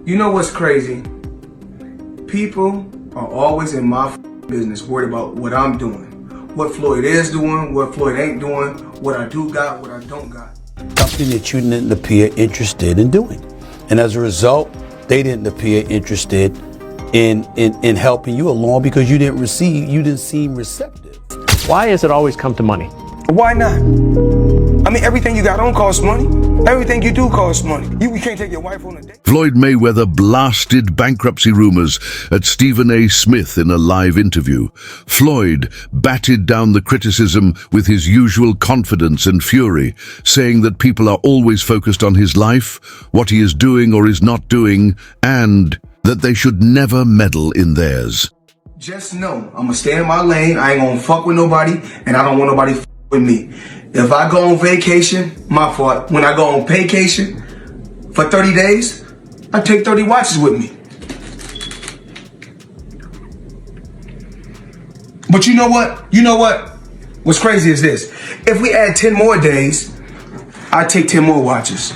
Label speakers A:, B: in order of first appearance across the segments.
A: You know what's crazy? People are always in my business, worried about what I'm doing, what Floyd is doing, what Floyd ain't doing, what I do got, what I don't got.
B: Something that you didn't appear interested in doing. And as a result, they didn't appear interested in helping you along because you didn't seem receptive.
C: Why has it always come to money?
A: Why not? I mean, everything you got on costs money. Everything you do costs money. You can't take your wife on a date.
D: Floyd Mayweather blasted bankruptcy rumors at Stephen A. Smith in a live interview. Floyd batted down the criticism with his usual confidence and fury, saying that people are always focused on his life, what he is doing or is not doing, and that they should never meddle in theirs.
A: Just know, I'm gonna stay in my lane. I ain't gonna fuck with nobody, and I don't want nobody with me. If I go on vacation, my fault. When I go on vacation for 30 days, I take 30 watches with me. But you know what? What's crazy is this. If we add 10 more days, I take 10 more watches.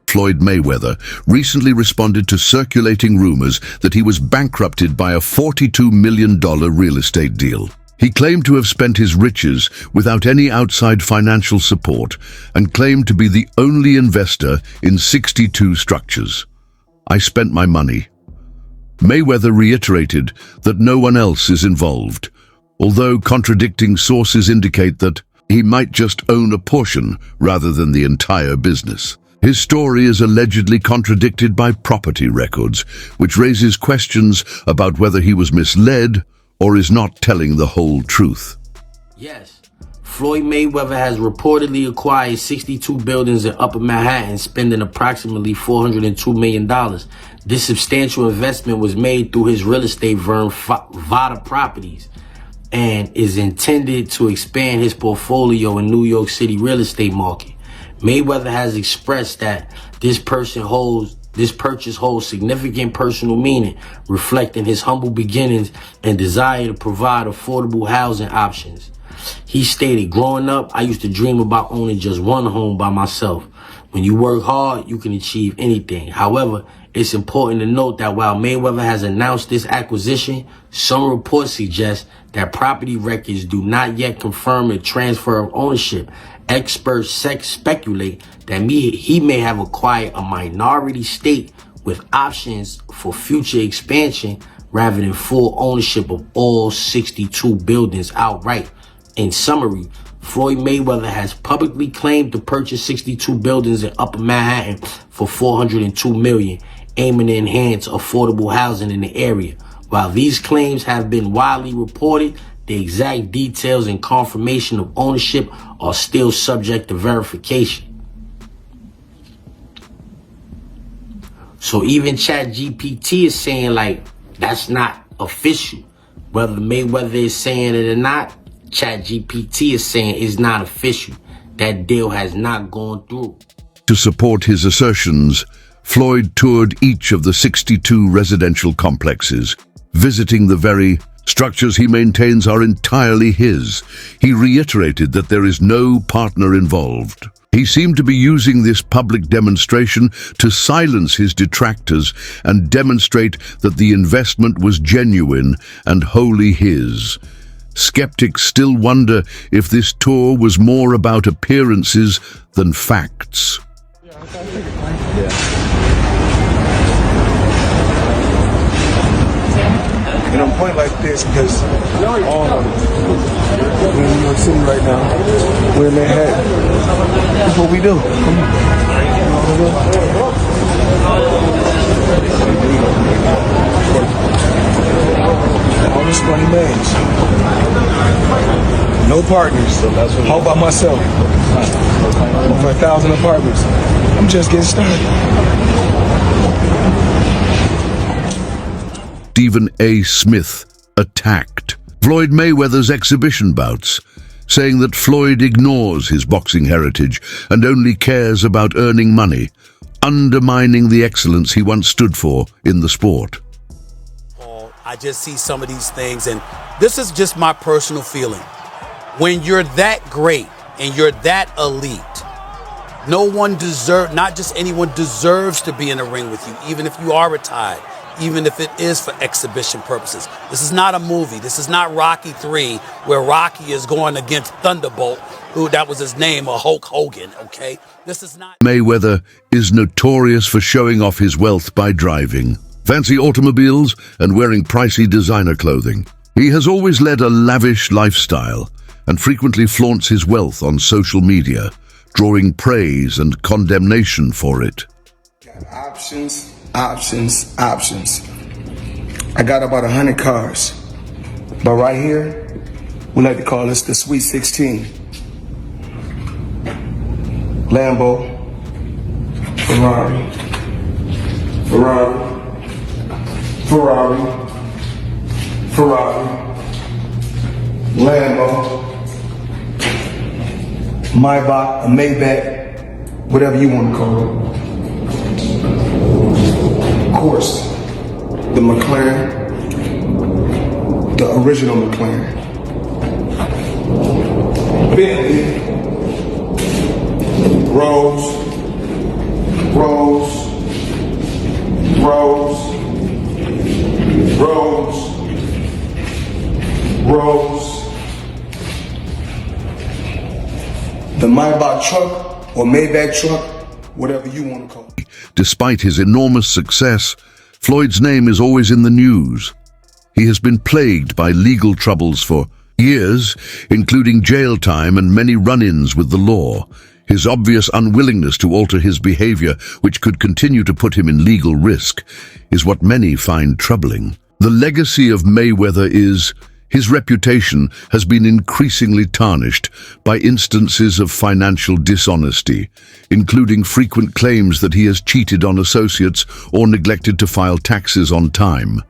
D: Floyd Mayweather recently responded to circulating rumors that he was bankrupted by a $42 million real estate deal. He claimed to have spent his riches without any outside financial support and claimed to be the only investor in 62 structures. I spent my money. Mayweather reiterated that no one else is involved, although contradicting sources indicate that he might just own a portion rather than the entire business. His story is allegedly contradicted by property records, which raises questions about whether he was misled or is not telling the whole truth.
E: Yes, Floyd Mayweather has reportedly acquired 62 buildings in Upper Manhattan, spending approximately $402 million. This substantial investment was made through his real estate firm, Vada Properties, and is intended to expand his portfolio in New York City real estate market. Mayweather has expressed that this purchase holds significant personal meaning, reflecting his humble beginnings and desire to provide affordable housing options. He stated, "Growing up, I used to dream about owning just one home by myself. When you work hard, you can achieve anything. However, it's important to note that while Mayweather has announced this acquisition, some reports suggest that property records do not yet confirm a transfer of ownership. Experts speculate that he may have acquired a minority stake with options for future expansion rather than full ownership of all 62 buildings outright." In summary, Floyd Mayweather has publicly claimed to purchase 62 buildings in Upper Manhattan for $402 million, aiming to enhance affordable housing in the area. While these claims have been widely reported, the exact details and confirmation of ownership are still subject to verification. So even ChatGPT is saying, like, that's not official. Whether Mayweather is saying it or not, ChatGPT is saying it's not official. That deal has not gone through.
D: To support his assertions, Floyd toured each of the 62 residential complexes, visiting the very structures he maintains are entirely his. He reiterated that there is no partner involved. He seemed to be using this public demonstration to silence his detractors and demonstrate that the investment was genuine and wholly his. Skeptics still wonder if this tour was more about appearances than facts.
A: And I'm pointing like this because we're in New York City right now. We're in Manhattan. That's what we do. Come on. All this money managed. No partners. All by myself. Over 1,000 apartments. I'm just getting started.
D: Stephen A. Smith attacked Floyd Mayweather's exhibition bouts, saying that Floyd ignores his boxing heritage and only cares about earning money, undermining the excellence he once stood for in the sport.
B: I just see some of these things, and this is just my personal feeling. When you're that great and you're that elite, No one not just anyone deserves to be in a ring with you, even if you are retired, even if it is for exhibition purposes. This is not a movie. This is not Rocky 3, where Rocky is going against Thunderbolt, who that was his name, or Hulk Hogan, okay? This is not...
D: Mayweather is notorious for showing off his wealth by driving fancy automobiles and wearing pricey designer clothing. He has always led a lavish lifestyle and frequently flaunts his wealth on social media, drawing praise and condemnation for it.
A: Options. I got about 100 cars, but right here, we like to call this the Sweet 16. Lambo, Ferrari, Lambo, Maybach, a Maybach, whatever you want to call it. Of course, the McLaren, the original McLaren. Bentley, Rolls, the Maybach truck or Maybach truck, whatever you want to call it.
D: Despite his enormous success, Floyd's name is always in the news. He has been plagued by legal troubles for years, including jail time and many run-ins with the law. His obvious unwillingness to alter his behavior, which could continue to put him in legal risk, is what many find troubling. The legacy of Mayweather is his reputation has been increasingly tarnished by instances of financial dishonesty, including frequent claims that he has cheated on associates or neglected to file taxes on time.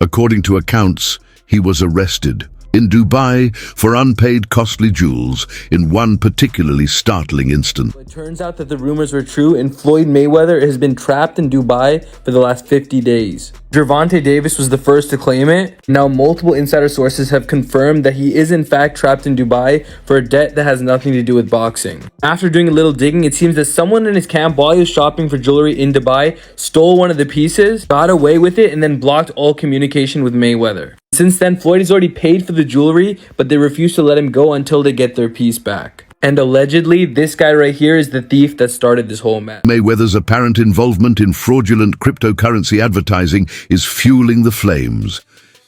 D: According to accounts, he was arrested in Dubai for unpaid costly jewels in one particularly startling instance.
F: It turns out that the rumors were true, and Floyd Mayweather has been trapped in Dubai for the last 50 days. Gervonta Davis was the first to claim it. Now multiple insider sources have confirmed that he is in fact trapped in Dubai for a debt that has nothing to do with boxing. After doing a little digging, it seems that someone in his camp, while he was shopping for jewelry in Dubai, stole one of the pieces, got away with it, and then blocked all communication with Mayweather. Since then, Floyd has already paid for the jewelry, but they refuse to let him go until they get their piece back. And allegedly, this guy right here is the thief that started this whole mess.
D: Mayweather's apparent involvement in fraudulent cryptocurrency advertising is fueling the flames.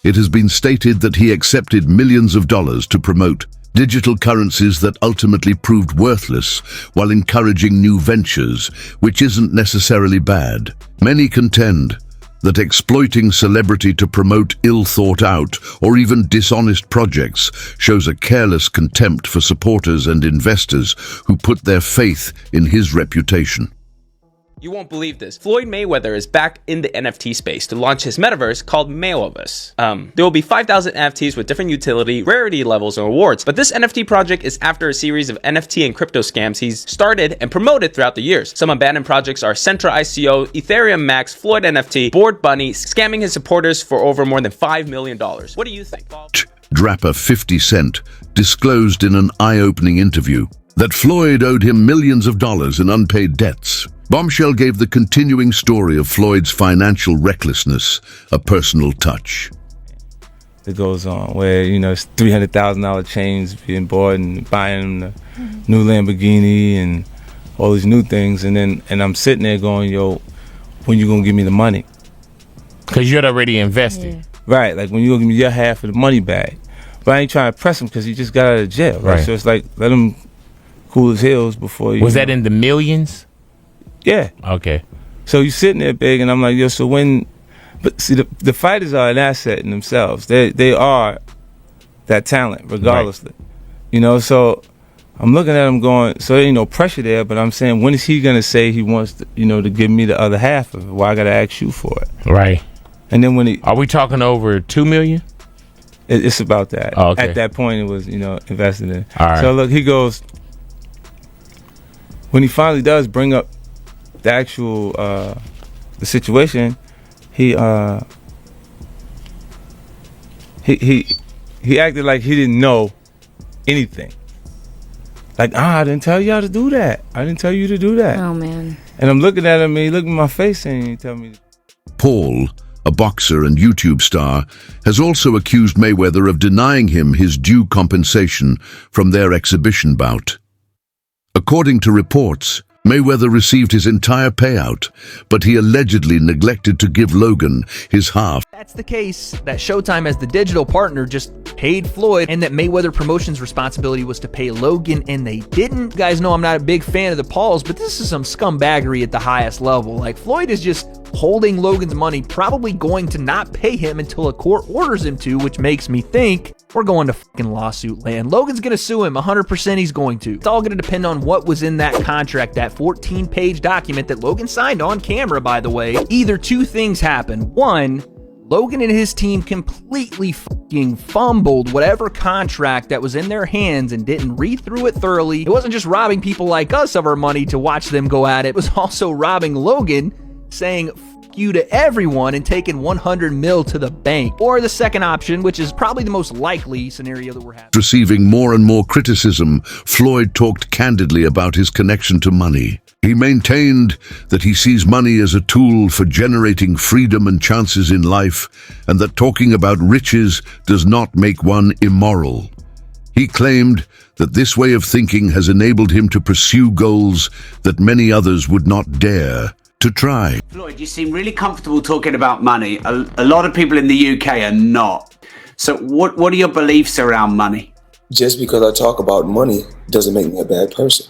D: It has been stated that he accepted millions of dollars to promote digital currencies that ultimately proved worthless while encouraging new ventures, which isn't necessarily bad. Many contend that exploiting celebrity to promote ill-thought-out or even dishonest projects shows a careless contempt for supporters and investors who put their faith in his reputation.
G: You won't believe this. Floyd Mayweather is back in the NFT space to launch his metaverse called Mayoverse. There will be 5,000 NFTs with different utility, rarity levels, and rewards. But this NFT project is after a series of NFT and crypto scams he's started and promoted throughout the years. Some abandoned projects are Centra ICO, Ethereum Max, Floyd NFT, Bored Bunny, scamming his supporters for over more than $5 million. What do you think?
D: Rapper 50 Cent disclosed in an eye-opening interview that Floyd owed him millions of dollars in unpaid debts. Bombshell gave the continuing story of Floyd's financial recklessness a personal touch.
H: It goes on where, it's $300,000 chains being bought and buying the new Lamborghini and all these new things. And I'm sitting there going, yo, when you gonna give me the money?
I: Because you had already invested.
H: Yeah. Right, like when you gonna give me your half of the money back. But I ain't trying to press him because he just got out of jail, right? So it's like, let him cool his heels before you.
I: Was that in the millions?
H: Yeah.
I: Okay.
H: So you sitting there big, and I'm like, yo, so when... But see, the fighters are an asset in themselves. They are that talent, regardlessly. Right. So I'm looking at him going, so there ain't no pressure there, but I'm saying, when is he going to say he wants to, to give me the other half of it? Why I got to ask you for it?
I: Right.
H: And then when he...
I: Are we talking over $2 million?
H: It's about that.
I: Oh, okay.
H: At that point, it was, invested in.
I: All right.
H: So look, he goes... When he finally does bring up the actual the situation, he acted like he didn't know anything. Like, I didn't tell y'all to do that. I didn't tell you to do that.
J: Oh, man.
H: And I'm looking at him, and he looked in my face and he tell me.
D: Paul, a boxer and YouTube star, has also accused Mayweather of denying him his due compensation from their exhibition bout. According to reports, Mayweather received his entire payout, but he allegedly neglected to give Logan his half.
F: That's the case that Showtime, as the digital partner, just paid Floyd, and that Mayweather Promotions' responsibility was to pay Logan, and they didn't. You guys know I'm not a big fan of the Pauls, but this is some scumbaggery at the highest level. Like, Floyd is just holding Logan's money, probably going to not pay him until a court orders him to, which makes me think we're going to fucking lawsuit land. Logan's going to sue him. 100% he's going to. It's all going to depend on what was in that contract, that 14-page document that Logan signed on camera, by the way. Either two things happen. One, Logan and his team completely fucking fumbled whatever contract that was in their hands and didn't read through it thoroughly. It wasn't just robbing people like us of our money to watch them go at it. It was also robbing Logan, saying "F you" to everyone and taking 100 mil to the bank. Or the second option, which is probably the most likely scenario that we're having.
D: Receiving more and more criticism, Floyd talked candidly about his connection to money. He maintained that he sees money as a tool for generating freedom and chances in life, and that talking about riches does not make one immoral. He claimed that this way of thinking has enabled him to pursue goals that many others would not dare to try.
K: Floyd, you seem really comfortable talking about money. A lot of people in the UK are not. So what are your beliefs around money?
L: Just because I talk about money doesn't make me a bad person.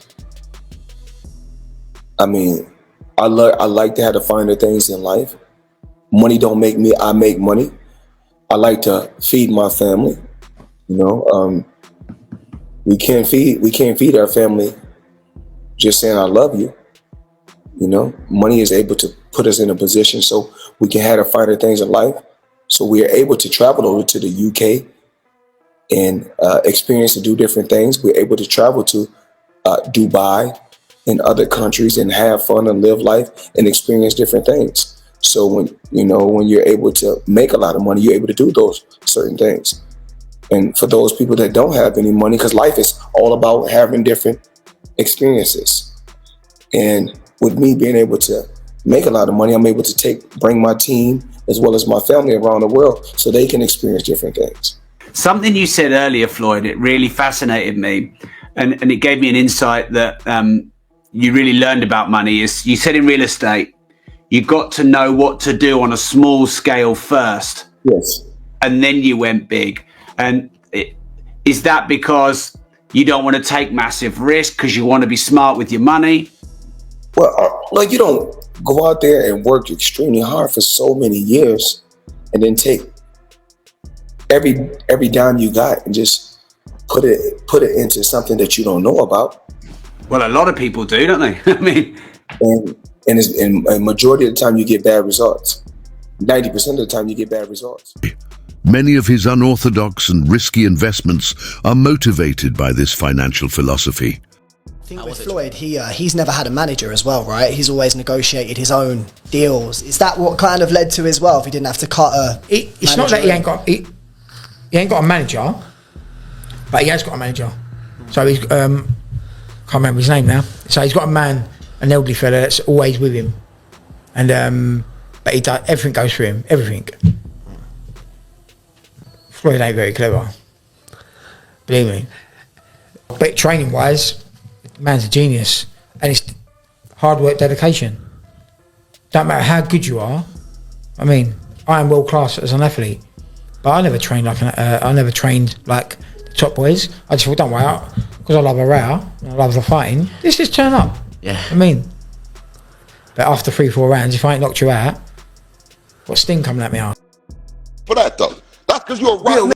L: I mean, I like to have the finer things in life. Money don't make me, I make money. I like to feed my family. You know, we can't feed our family just saying I love you. You know, money is able to put us in a position so we can have the finer things in life. So we are able to travel over to the UK and experience and do different things. We're able to travel to Dubai and other countries and have fun and live life and experience different things. So when you're able to make a lot of money, you're able to do those certain things. And for those people that don't have any money, because life is all about having different experiences. And with me being able to make a lot of money, I'm able to bring my team as well as my family around the world so they can experience different things.
K: Something you said earlier, Floyd, it really fascinated me. And it gave me an insight that you really learned about money. Is you said in real estate, you got to know what to do on a small scale first.
L: Yes.
K: And then you went big. And is that because you don't want to take massive risk because you want to be smart with your money?
L: Well, like, you don't go out there and work extremely hard for so many years and then take every dime you got and just put it into something that you don't know about.
K: Well, a lot of people do, don't they? I mean,
L: and a majority of the time you get bad results. 90% of the time you get bad results.
D: Many of his unorthodox and risky investments are motivated by this financial philosophy.
M: I think with Floyd, he's never had a manager as well, right? He's always negotiated his own deals. Is that what kind of led to as well? If he didn't have to cut a
N: it's not that he ain't got a manager, but he has got a manager. So he's can't remember his name now. So he's got a man, an elderly fella that's always with him, and but he does everything goes through him. Everything. Floyd ain't very clever, believe me. But training wise, man's a genius, and it's hard work, dedication. Don't matter how good you are. I mean, I am world class as an athlete, but I never trained like the top boys. I just thought, don't worry out, because I love a row, I love the fighting. Let's just turn up.
E: Yeah.
N: I mean, but after 3-4 rounds, if I ain't knocked you out, what sting coming at me out?
O: For that though, that's because you're a rotten.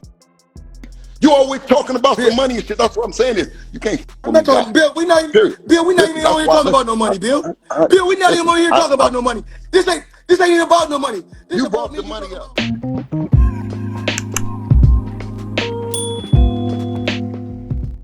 O: You always talking about the money and shit. That's what I'm saying is you can't.
A: I'm not talking, Bill. We not even on here talking about no money, Bill. Bill, we not even on here talking about no money. This ain't even about no money. This
O: you
A: about
O: brought the
A: me
O: money up.